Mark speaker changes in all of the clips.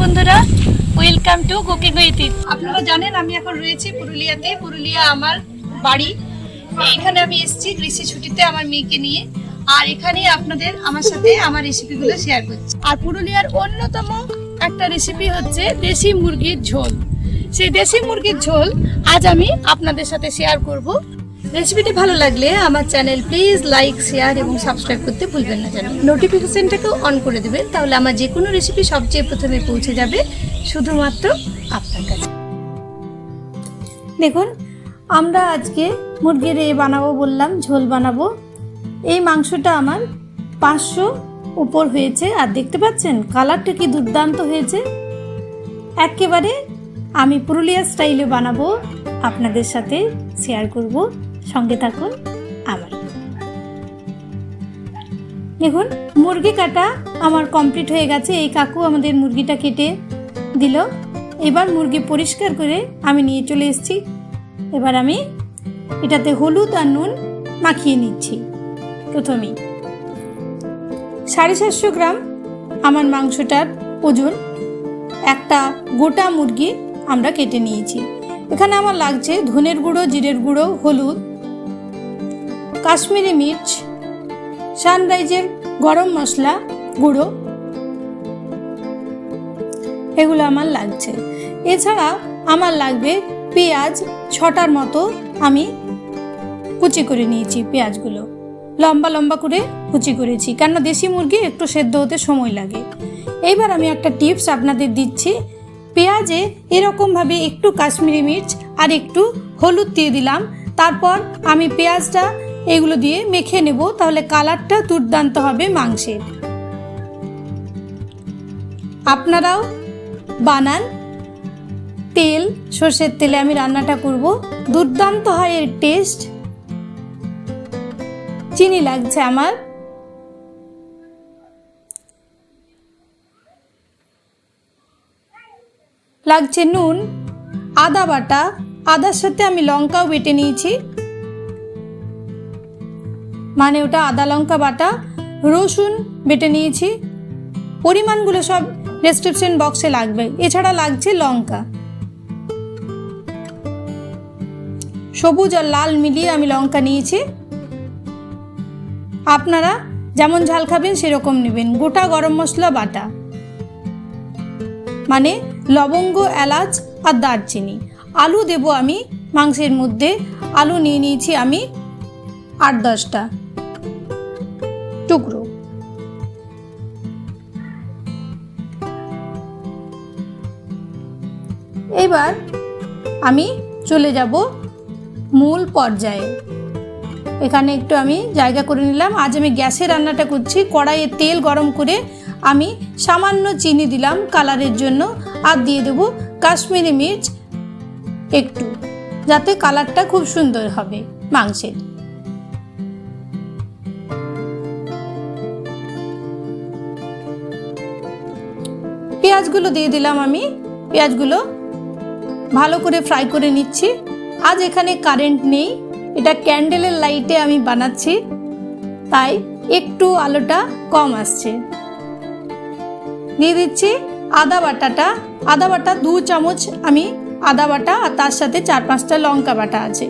Speaker 1: বন্ধুরা, welcome to cooking with it. আপনারা জানেন আমি এখন রয়েছি পুরুলিয়াতে। পুরুলিয়া আমার বাড়ি। এইখানে আমি এসেছি গ্রীষ্মের ছুটিতে আমার মেয়েকে নিয়ে, আর এখানে আপনাদের আমার সাথে আমার রেসিপিগুলো শেয়ার করছি। আর পুরুলিয়ার অন্যতম একটা রেসিপি হচ্ছে দেশি মুরগির ঝোল। সেই দেশি মুরগির ঝোল আজ আমি আপনাদের সাথে শেয়ার করব। রেসিপিটি ভালো লাগলে আমার চ্যানেল প্লিজ লাইক, শেয়ার এবং সাবস্ক্রাইব করতে ভুলবেন না। যেন নোটিফিকেশনটাকেও অন করে দেবেন, তাহলে আমার যে কোনো রেসিপি সবচেয়ে প্রথমে পৌঁছে যাবে শুধুমাত্র আপনার কাছে। দেখুন, আমরা আজকে মুরগির বানাবো, বললাম ঝোল বানাবো। এই মাংসটা আমার 500 উপর হয়েছে, আর দেখতে পাচ্ছেন কালারটা কি দুর্দান্ত হয়েছে। একেবারে আমি পুরুলিয়া স্টাইলে বানাবো, আপনাদের সাথে শেয়ার করব, সঙ্গে থাকুন আমার। দেখুন, মুরগি কাটা আমার কমপ্লিট হয়ে গেছে। এই কাকু আমাদের মুরগিটা কেটে দিল। এবার মুরগি পরিষ্কার করে আমি নিয়ে চলে এসেছি। এবার আমি এটাতে হলুদ আর নুন মাখিয়ে নিচ্ছি। প্রথমেই 750 গ্রাম আমার মাংসটার ওজন। একটা গোটা মুরগি আমরা কেটে নিয়েছি। এখানে আমার লাগছে ধনের গুঁড়ো, জিরের গুঁড়ো, হলুদ, কাশ্মীরি মির্চ, সানরাইজের গরম মশলা গুঁড়ো, এগুলো আমার লাগছে। এছাড়া আমার লাগবে পেঁয়াজ 6টার মতো আমি কুচি করে নিয়েছি। পেঁয়াজগুলো লম্বা লম্বা করে কুচি করেছি, কেননা দেশি মুরগি একটু সেদ্ধ হতে সময় লাগে। এইবার আমি একটা টিপস আপনাদের দিচ্ছি। পেঁয়াজে এরকমভাবে একটু কাশ্মীরি মির্চ আর একটু হলুদ দিয়ে দিলাম। তারপর আমি পেঁয়াজটা এগুলো দিয়ে মেখে নেব, তাহলে কালারটা দুর্দান্ত হবে মাংসের। আপনারাও বানান। তেল, সর্ষের তেলে আমি রান্নাটা করব, দুর্দান্ত হয় এর টেস্ট। চিনি লাগছে আমার, লাগছে নুন, আদা বাটা, আদার সাথে আমি লঙ্কাও বেটে নিয়েছি, মানে ওটা আদা লঙ্কা বাটা। রসুন বেটে নিয়েছি, পরিমাণগুলো সব ডেসক্রিপশন বক্সে লাগবে। এছাড়া লাগছে লঙ্কা, সবুজ আর লাল মিলিয়ে আমি লঙ্কা নিয়েছি। আপনারা যেমন ঝাল খাবেন সেরকম নেবেন। গোটা গরম মশলা বাটা, মানে লবঙ্গ, এলাচ আর দারচিনি। আলু দেব আমি মাংসের মধ্যে। আলু নিয়ে নিয়েছি আমি 8-10টা টুকরো। এবার আমি চলে যাব মূল পর্যায়ে। এখানে একটু আমি জায়গা করে নিলাম। আজ আমি গ্যাসে রান্নাটা করছি। কড়াইয়ে তেল গরম করে আমি সামান্য চিনি দিলাম কালারের জন্য, আর দিয়ে দেব কাশ্মীরি মির্চ একটু, যাতে কালারটা খুব সুন্দর হবে মাংসের। পেঁয়াজগুলো দিয়ে দিলাম আমি। পেঁয়াজগুলো ভালো করে ফ্রাই করে নিচ্ছি। আজ এখানে কারেন্ট নেই, এটা ক্যান্ডেলের লাইটে আমি বানাচ্ছি, তাই একটু আলোটা কম আসছে। দিয়ে দিচ্ছি আদা বাটাটা। আদা বাটা 2 চামচ আমি আদা বাটা, আর তার সাথে 4-5টা লঙ্কা বাটা আছে।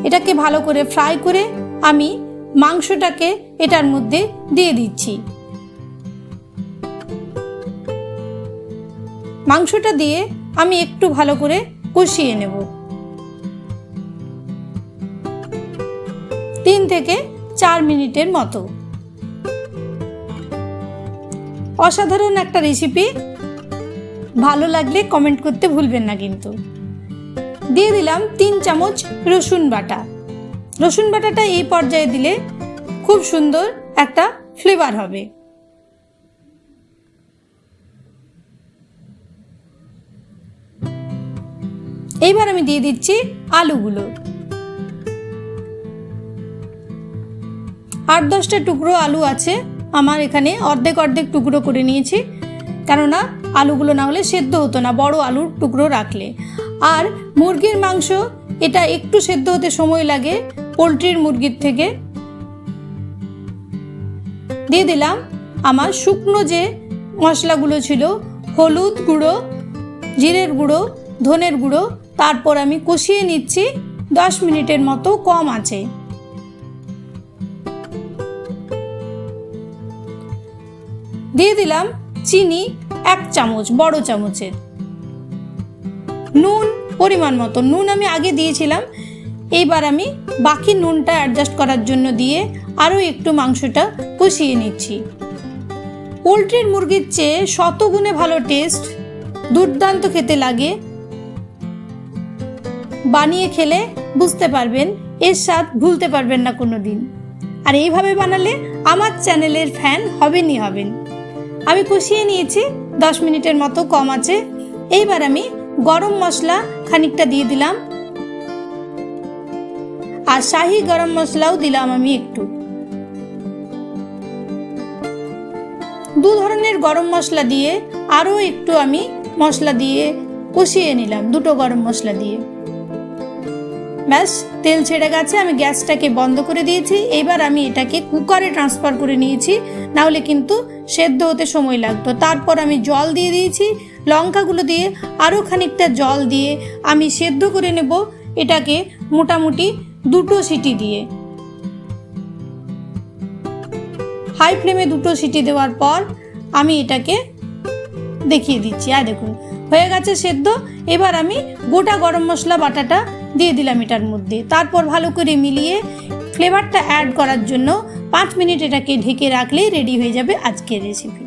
Speaker 1: এটাকে ভালো করে ফ্রাই করে আমি মাংসটাকে এটার মধ্যে দিয়ে দিচ্ছি। মাংসটা দিয়ে আমি একটু ভালো করে কষিয়ে নেব। 3 থেকে 4 মিনিটের মতো। অসাধারণ একটা রেসিপি। ভালো লাগলে কমেন্ট করতে ভুলবেন না কিন্তু। দিয়ে দিলাম 3 চামচ রসুন বাটা। রসুন বাটাটা এই পর্যায়ে দিলে খুব সুন্দর একটা ফ্লেভার হবে। এইবার আমি দিয়ে দিচ্ছি আলুগুলো। 8-10টা টুকরো আলু আছে আমার এখানে, অর্ধেক অর্ধেক টুকরো করে নিয়েছি, কেননা আলুগুলো না হলে সেদ্ধ হতো না বড় আলুর টুকরো রাখলে। আর মুরগির মাংস এটা একটু সেদ্ধ হতে সময় লাগে পোলট্রির মুরগির থেকে। দিয়ে দিলাম
Speaker 2: আমার শুকনো যে মশলাগুলো ছিল, হলুদ গুঁড়ো, জিরের গুঁড়ো, ধনের গুঁড়ো, তারপর আমি কষিয়ে নিচ্ছি 10 মিনিটের মতো কম আঁচে। দিয়ে দিলাম চিনি 1 চামচ, বড় চামচের। নুন পরিমাণ মতো, নুন আমি আগে দিয়েছিলাম, এইবার আমি বাকি নুনটা অ্যাডজাস্ট করার জন্য দিয়ে আরও একটু মাংসটা কষিয়ে নিচ্ছি। পোলট্রির মুরগির চেয়ে শতগুণে ভালো টেস্ট, দুর্দান্ত খেতে লাগে। বানিয়ে খেলে বুঝতে পারবেন, এর স্বাদ ভুলতে পারবেন না কোনো দিন। আর এইভাবে বানালে আমার চ্যানেলের ফ্যান হবেনই হবেন। আমি কষিয়ে নিয়েছি 10 মিনিটের মতো কম আছে। এইবার আমি গরম মশলা খানিকটা দিয়ে দিলাম, আর শাহি গরম মশলাও দিলাম আমি একটু। 2 ধরনের গরম মশলা দিয়ে আরও একটু আমি মশলা দিয়ে কষিয়ে নিলাম, 2টো গরম মশলা দিয়ে। ব্যাস, তেল ছেড়ে গেছে, আমি গ্যাসটাকে বন্ধ করে দিয়েছি। এবার আমি এটাকে কুকারে ট্রান্সফার করে নিয়েছি, নাহলে কিন্তু সেদ্ধ হতে সময় লাগতো। তারপর আমি জল দিয়ে দিয়েছি, লঙ্কাগুলো দিয়ে আরও খানিকটা জল দিয়ে আমি সেদ্ধ করে নেব এটাকে মোটামুটি 2টো সিটি দিয়ে। হাই ফ্লেমে 2টো সিটি দেওয়ার পর আমি এটাকে দেখিয়ে দিচ্ছি। আর দেখুন হয়ে গেছে সেদ্ধ। এবার আমি গোটা গরম মশলা বাটাটা দিয়ে দিলাম এটার মধ্যে। তারপর ভালো করে মিলিয়ে ফ্লেভারটা অ্যাড করার জন্য 5 মিনিট এটাকে ঢেকে রাখলেই রেডি হয়ে যাবে আজকের রেসিপি।